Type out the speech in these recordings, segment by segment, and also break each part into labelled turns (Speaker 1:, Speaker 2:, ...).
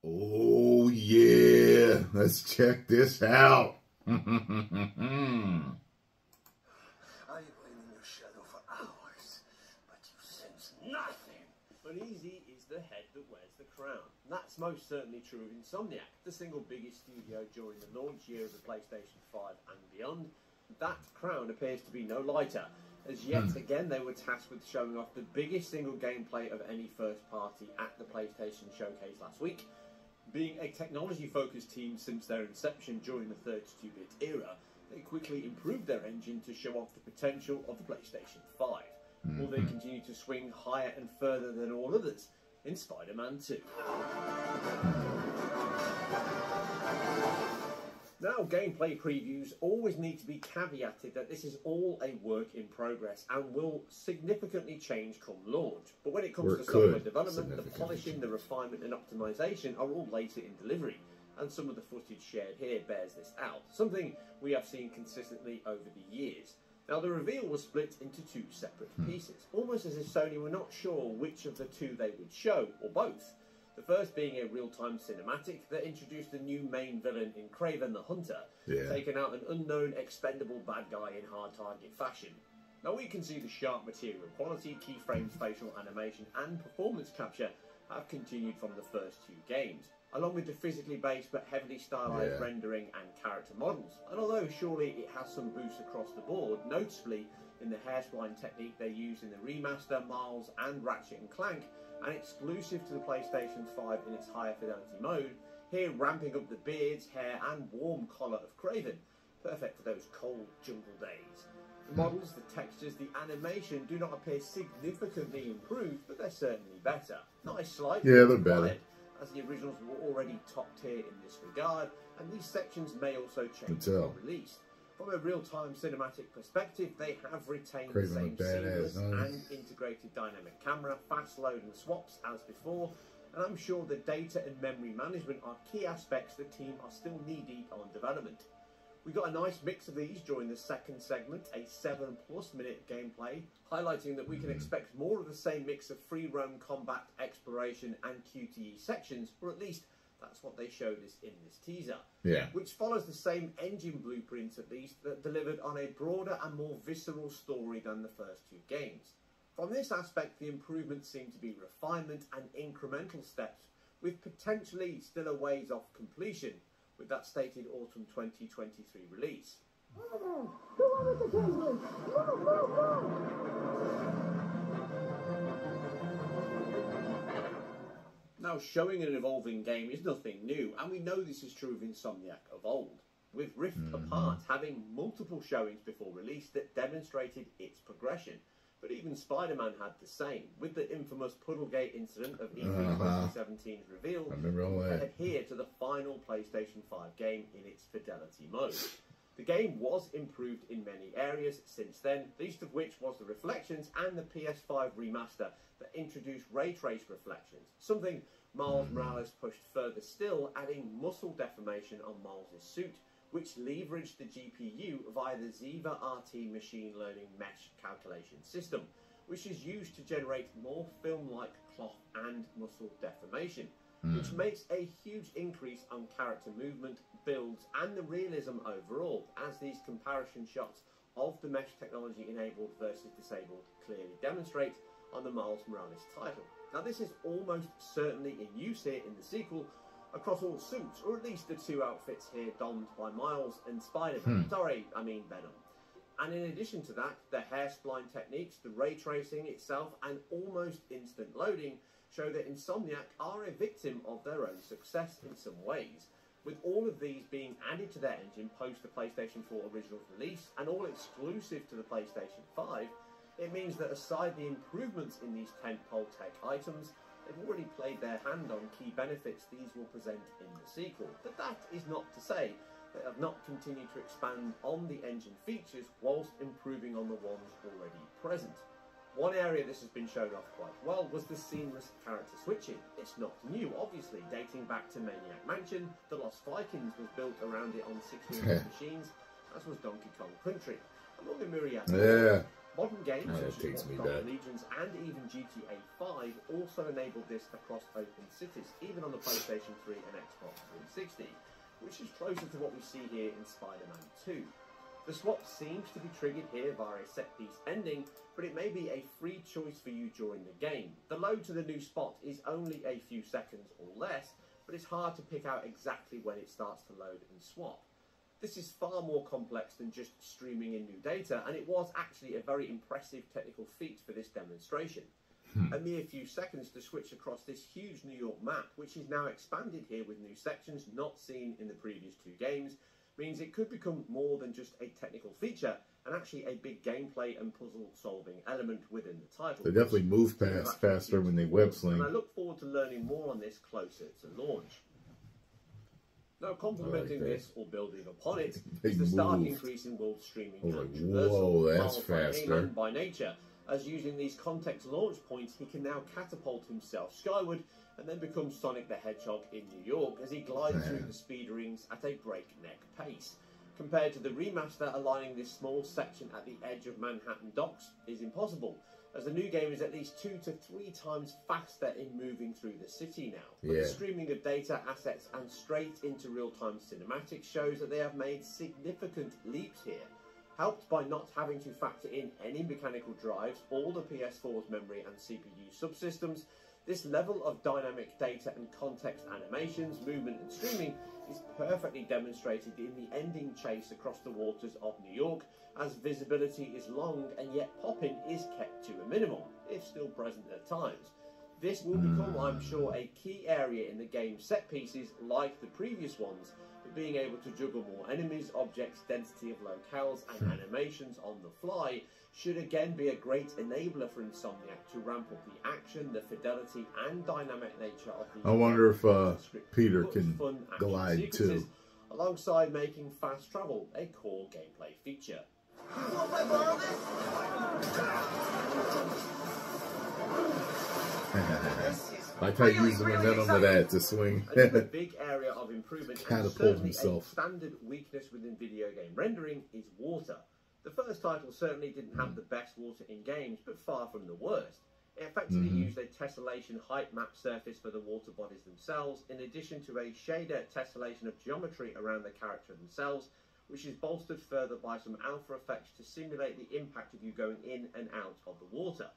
Speaker 1: Oh, yeah. Let's check this out.
Speaker 2: I've been in your shadow for hours, but you sense nothing.
Speaker 3: Uneasy is the head that wears the crown. That's most certainly true of Insomniac, the single biggest studio during the launch year of the PlayStation 5 and beyond. That crown appears to be no lighter, as yet again they were tasked with showing off the biggest single gameplay of any first party at the PlayStation Showcase last week. Being a technology-focused team since their inception during the 32-bit era, they quickly improved their engine to show off the potential of the PlayStation 5. Will they continue to swing higher and further than all others in Spider-Man 2? Now, gameplay previews always need to be caveated that this is all a work in progress and will significantly change come launch. But when it comes to software development, the polishing, the refinement and optimization are all later in delivery. And some of the footage shared here bears this out, something we have seen consistently over the years. Now, the reveal was split into two separate pieces, almost as if Sony were not sure which of the two they would show, or both. The first being a real-time cinematic that introduced a new main villain in Kraven the Hunter, taking out an unknown expendable bad guy in hard target fashion. Now, we can see the sharp material quality, keyframes, facial animation and performance capture have continued from the first two games, along with the physically based but heavily stylized rendering and character models. And although surely it has some boosts across the board, noticeably in the hairspline technique they use in the remaster, Miles and Ratchet and Clank, and exclusive to the PlayStation 5 in its higher fidelity mode, here ramping up the beards, hair and warm collar of Kraven, perfect for those cold jungle days. The models, the textures, the animation do not appear significantly improved, but they're certainly better. Not a slight,
Speaker 1: they're better,
Speaker 3: as the originals were already top tier in this regard, and these sections may also change when released. From a real-time cinematic perspective, they have retained the same seamless and integrated dynamic camera, fast load and swaps as before, and I'm sure the data and memory management are key aspects the team are still knee-deep on development. We got a nice mix of these during the second segment, a 7+ minute gameplay, highlighting that we can expect more of the same mix of free roam combat, exploration and QTE sections, or at least that's what they showed us in this teaser. Which follows the same engine blueprint at least, that delivered on a broader and more visceral story than the first two games. From this aspect, the improvements seem to be refinement and incremental steps, with potentially still a ways off completion, with that stated autumn 2023 release. Now, showing an evolving game is nothing new, and we know this is true of Insomniac of old, with Rift Apart having multiple showings before release that demonstrated its progression. But even Spider-Man had the same, with the infamous Puddlegate incident of E3 2017's reveal that adhered to the final PlayStation 5 game in its fidelity mode. The game was improved in many areas since then, least of which was the reflections and the PS5 remaster that introduced ray trace reflections, something Miles Morales pushed further still, adding muscle deformation on Miles' suit, which leveraged the GPU via the Ziva RT machine learning mesh calculation system, which is used to generate more film-like cloth and muscle deformation, which makes a huge increase on character movement, builds, and the realism overall, as these comparison shots of the mesh technology enabled versus disabled clearly demonstrate on the Miles Morales title. Now, this is almost certainly in use here in the sequel, across all suits, or at least the two outfits here donned by Miles and Spider-Man. Sorry, I mean Venom. And in addition to that, the hairspline techniques, the ray tracing itself, and almost instant loading show that Insomniac are a victim of their own success in some ways. With all of these being added to their engine post the PlayStation 4 original release, and all exclusive to the PlayStation 5, it means that aside the improvements in these tentpole tech items, they've already played their hand on key benefits these will present in the sequel. But that is not to say they have not continued to expand on the engine features whilst improving on the ones already present. One area this has been shown off quite well was the seamless character switching. It's not new, obviously, dating back to Maniac Mansion. The Lost Vikings was built around it on 16-bit machines, as was Donkey Kong Country, among a myriad. Modern games such
Speaker 1: takes
Speaker 3: as
Speaker 1: me
Speaker 3: Watch Dogs
Speaker 1: back.
Speaker 3: Legions and even GTA 5 also enabled this across open cities, even on the PlayStation 3 and Xbox 360, which is closer to what we see here in Spider-Man 2. The swap seems to be triggered here via a set-piece ending, but it may be a free choice for you during the game. The load to the new spot is only a few seconds or less, but it's hard to pick out exactly when it starts to load and swap. This is far more complex than just streaming in new data, and it was actually a very impressive technical feat for this demonstration. A mere few seconds to switch across this huge New York map, which is now expanded here with new sections not seen in the previous two games, means it could become more than just a technical feature and actually a big gameplay and puzzle solving element within the title.
Speaker 1: They definitely move past faster when they web sling.
Speaker 3: And I look forward to learning more on this closer to launch. Now, complementing this or building upon it is the stark increase in world streaming and traversal.
Speaker 1: Whoa, that's
Speaker 3: Miles by name
Speaker 1: faster.
Speaker 3: and by nature, as using these context launch points, he can now catapult himself skyward and then become Sonic the Hedgehog in New York as he glides through the speed rings at a breakneck pace. Compared to the remaster, aligning this small section at the edge of Manhattan docks is impossible, as the new game is at least 2 to 3 times faster in moving through the city now. But the streaming of data, assets and straight into real-time cinematics shows that they have made significant leaps here. Helped by not having to factor in any mechanical drives, all the PS4's memory and CPU subsystems, this level of dynamic data and context animations, movement and streaming is perfectly demonstrated in the ending chase across the waters of New York, as visibility is long and yet popping is kept to a minimum, if still present at times. This will become, I'm sure, a key area in the game's set pieces like the previous ones, but being able to juggle more enemies, objects, density of locales and animations on the fly should again be a great enabler for Insomniac to ramp up the action, the fidelity and dynamic nature of the
Speaker 1: I wonder if Peter can glide too.
Speaker 3: Alongside making fast travel a core gameplay feature.
Speaker 1: I try to use the momentum of that to swing.
Speaker 3: Another big area of improvement and
Speaker 1: Catapult
Speaker 3: certainly
Speaker 1: himself.
Speaker 3: a standard weakness within video game rendering is water. The first title certainly didn't have the best water in games, but far from the worst. It effectively used a tessellation height map surface for the water bodies themselves, in addition to a shader tessellation of geometry around the character themselves, which is bolstered further by some alpha effects to simulate the impact of you going in and out of the water.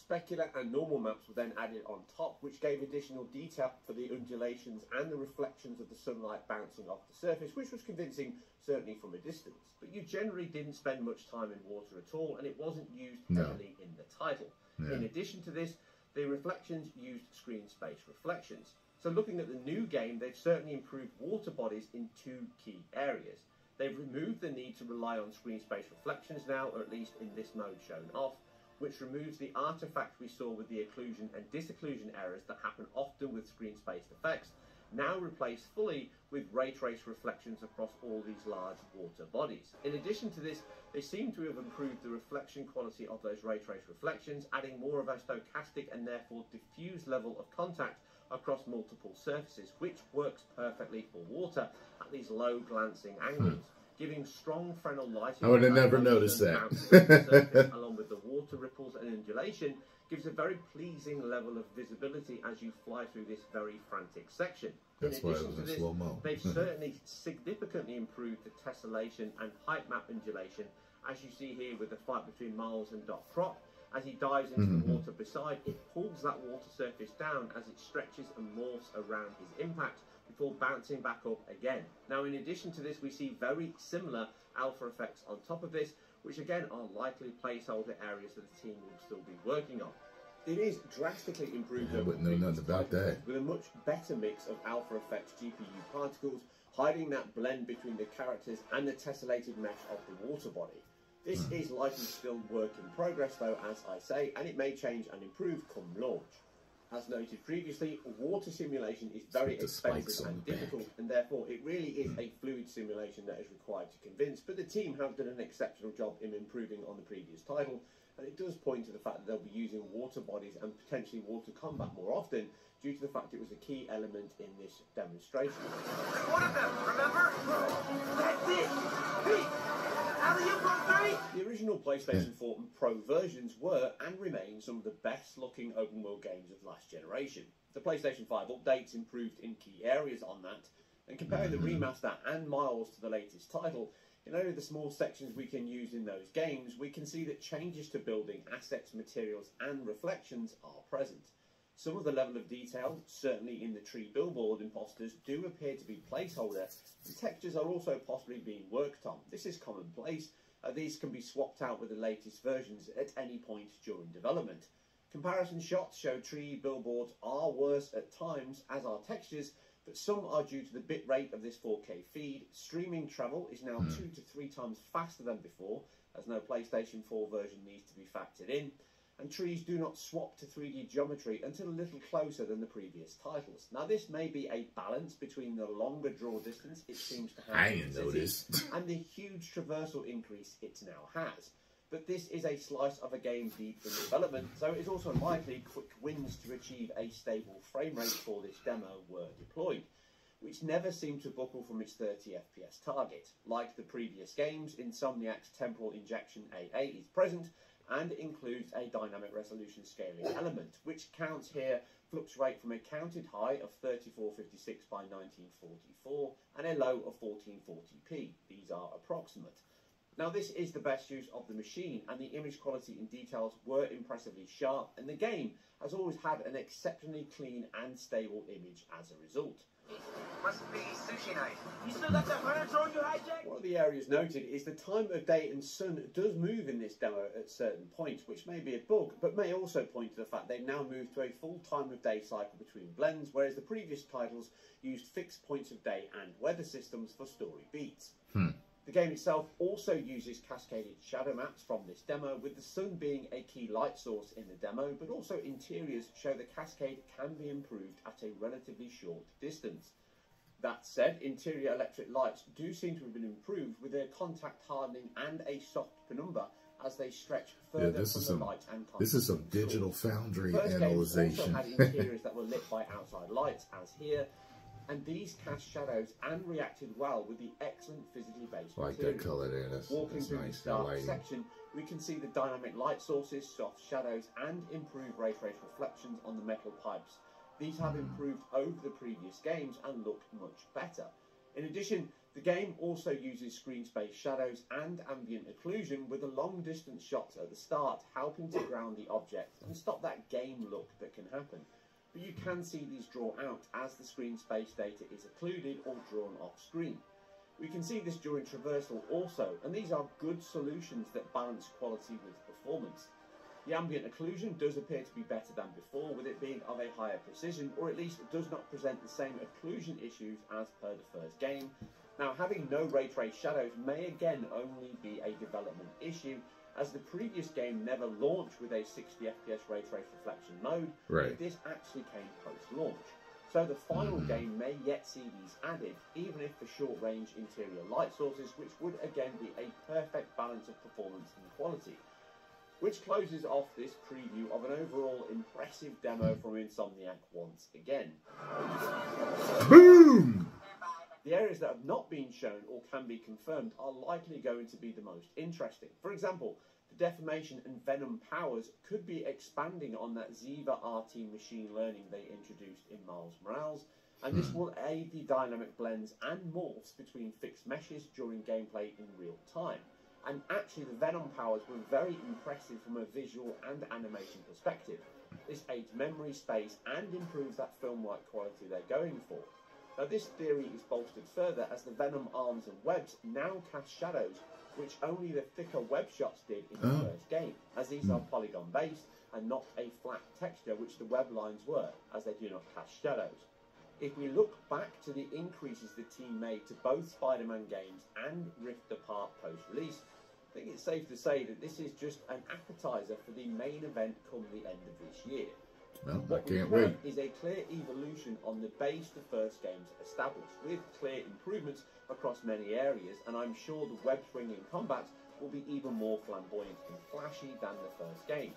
Speaker 3: Specular and normal maps were then added on top, which gave additional detail for the undulations and the reflections of the sunlight bouncing off the surface, which was convincing, certainly from a distance. But you generally didn't spend much time in water at all, and it wasn't used heavily in the title. In addition to this, the reflections used screen space reflections. So looking at the new game, they've certainly improved water bodies in 2 key areas. They've removed the need to rely on screen space reflections now, or at least in this mode shown off, which removes the artifact we saw with the occlusion and disocclusion errors that happen often with screen-spaced effects, now replaced fully with ray trace reflections across all these large water bodies. In addition to this, they seem to have improved the reflection quality of those ray trace reflections, adding more of a stochastic and therefore diffuse level of contact across multiple surfaces, which works perfectly for water at these low glancing angles. Giving strong Fresnel lighting.
Speaker 1: I would have never noticed that.
Speaker 3: Along with the water ripples and undulation, gives a very pleasing level of visibility as you fly through this very frantic section.
Speaker 1: That's why it was in slow-mo.
Speaker 3: They've certainly significantly improved the tessellation and height map undulation, as you see here with the fight between Miles and Doc Croc. As he dives into the water beside, it pulls that water surface down as it stretches and morphs around his impact, before bouncing back up again. Now, in addition to this, we see very similar alpha effects on top of this, which again are likely placeholder areas that the team will still be working on. It is drastically improved over
Speaker 1: wouldn't know nothing about that.
Speaker 3: with a much better mix of alpha effects GPU particles, hiding that blend between the characters and the tessellated mesh of the water body. This is likely still work in progress though, as I say, and it may change and improve come launch. As noted previously, water simulation is very expensive and difficult, and therefore it really is a fluid simulation that is required to convince, but the team have done an exceptional job in improving on the previous title, and it does point to the fact that they'll be using water bodies and potentially water combat more often due to the fact it was a key element in this demonstration.
Speaker 2: One of them, remember? That's it! Hey! Alley-oop on 3!
Speaker 3: The original PlayStation 4 and Pro versions were and remain some of the best looking open world games of last generation. The PlayStation 5 updates improved in key areas on that, and comparing the remaster and miles to the latest title, in only the small sections we can use in those games, we can see that changes to building, assets, materials and reflections are present. Some of the level of detail, certainly in the tree billboard imposters, do appear to be placeholder, and textures are also possibly being worked on. This is commonplace. These can be swapped out with the latest versions at any point during development. Comparison shots show tree billboards are worse at times, as are textures, but some are due to the bit rate of this 4K feed. Streaming travel is now 2 to 3 times faster than before, as no PlayStation 4 version needs to be factored in. And trees do not swap to 3D geometry until a little closer than the previous titles. Now this may be a balance between the longer draw distance it seems to have in the city and the huge traversal increase it now has. But this is a slice of a game deep in development, so it is also likely quick wins to achieve a stable frame rate for this demo were deployed, which never seemed to buckle from its 30 FPS target. Like the previous games, Insomniac's temporal injection AA is present, and includes a dynamic resolution scaling element, which counts here fluctuate from a counted high of 3456 by 1944 and a low of 1440p. These are approximate. Now this is the best use of the machine, and the image quality and details were impressively sharp, and the game has always had an exceptionally clean and stable image as a result.
Speaker 2: Must be sushi night. You still got that hunter drone you hijacked?
Speaker 3: One of the areas noted is the time of day and sun does move in this demo at certain points, which may be a bug, but may also point to the fact they've now moved to a full time of day cycle between blends, whereas the previous titles used fixed points of day and weather systems for story beats. The game itself also uses cascaded shadow maps from this demo, with the sun being a key light source in the demo, but also interiors show the cascade can be improved at a relatively short distance. That said, interior electric lights do seem to have been improved with their contact hardening and a soft penumbra as they stretch further from the light and contact.
Speaker 1: This is some digital foundry
Speaker 3: First games also
Speaker 1: analyzation.
Speaker 3: had interiors that were lit by outside lights, as here, and these cast shadows and reacted well with the excellent physically based
Speaker 1: Like
Speaker 3: materials.
Speaker 1: that color there.
Speaker 3: Walking
Speaker 1: That's
Speaker 3: through
Speaker 1: nice.
Speaker 3: this dark
Speaker 1: lighting.
Speaker 3: section, we can see the dynamic light sources, soft shadows, and improved ray trace reflections on the metal pipes. These have improved over the previous games and look much better. In addition, the game also uses screen space shadows and ambient occlusion, with the long distance shots at the start helping to ground the object and stop that game look that can happen. But you can see these draw out as the screen space data is occluded or drawn off screen. We can see this during traversal also, and these are good solutions that balance quality with performance. The ambient occlusion does appear to be better than before, with it being of a higher precision, or at least it does not present the same occlusion issues as per the first game. Now, having no ray trace shadows may again only be a development issue, as the previous game never launched with a 60 FPS ray trace reflection mode.
Speaker 1: Right.
Speaker 3: This actually came post-launch. So the final game may yet see these added, even if for short-range interior light sources, which would again be a perfect balance of performance and quality. Which closes off this preview of an overall impressive demo from Insomniac once again.
Speaker 1: Boom!
Speaker 3: The areas that have not been shown or can be confirmed are likely going to be the most interesting. For example, the deformation and venom powers could be expanding on that Ziva RT machine learning they introduced in Miles Morales, and this will aid the dynamic blends and morphs between fixed meshes during gameplay in real time. And actually the venom powers were very impressive from a visual and animation perspective. This aids memory space and improves that film-like quality they're going for. Now this theory is bolstered further as the venom arms and webs now cast shadows, which only the thicker web shots did in the first game, as these are polygon based and not a flat texture, which the web lines were, as they do not cast shadows. If we look back to the increases the team made to both Spider-Man games and Rift Apart post-release, I think it's safe to say that this is just an appetizer for the main event come the end of this year.
Speaker 1: Well, I
Speaker 3: What we
Speaker 1: can't
Speaker 3: have
Speaker 1: wait.
Speaker 3: is a clear evolution on the base the first games established, with clear improvements across many areas, and I'm sure the web swinging combat will be even more flamboyant and flashy than the first game.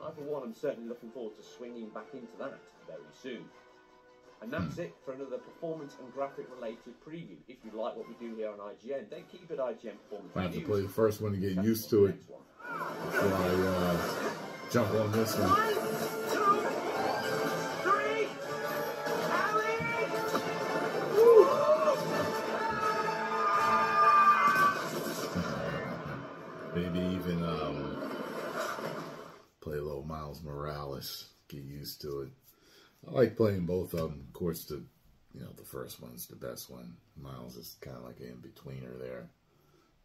Speaker 3: I, for one, am certainly looking forward to swinging back into that very soon. And that's it for another performance and graphic related preview. If you like what we do here on IGN, then keep it IGN Performance
Speaker 1: I have to
Speaker 3: Reviews.
Speaker 1: play the first one to get used to it before I jump on this one.
Speaker 2: 1, 2, 3, Allie!
Speaker 1: Maybe even play a little Miles Morales, get used to it. I like playing both of them. Of course, the first one's the best one. Miles is kind of like an in-betweener there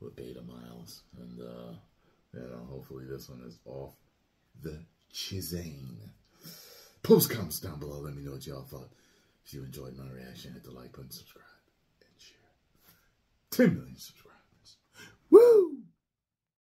Speaker 1: with Beta Miles. And, hopefully this one is off the chisane. Post comments down below. Let me know what y'all thought. If you enjoyed my reaction, hit the like button, subscribe, and share. 10 million subscribers. Woo!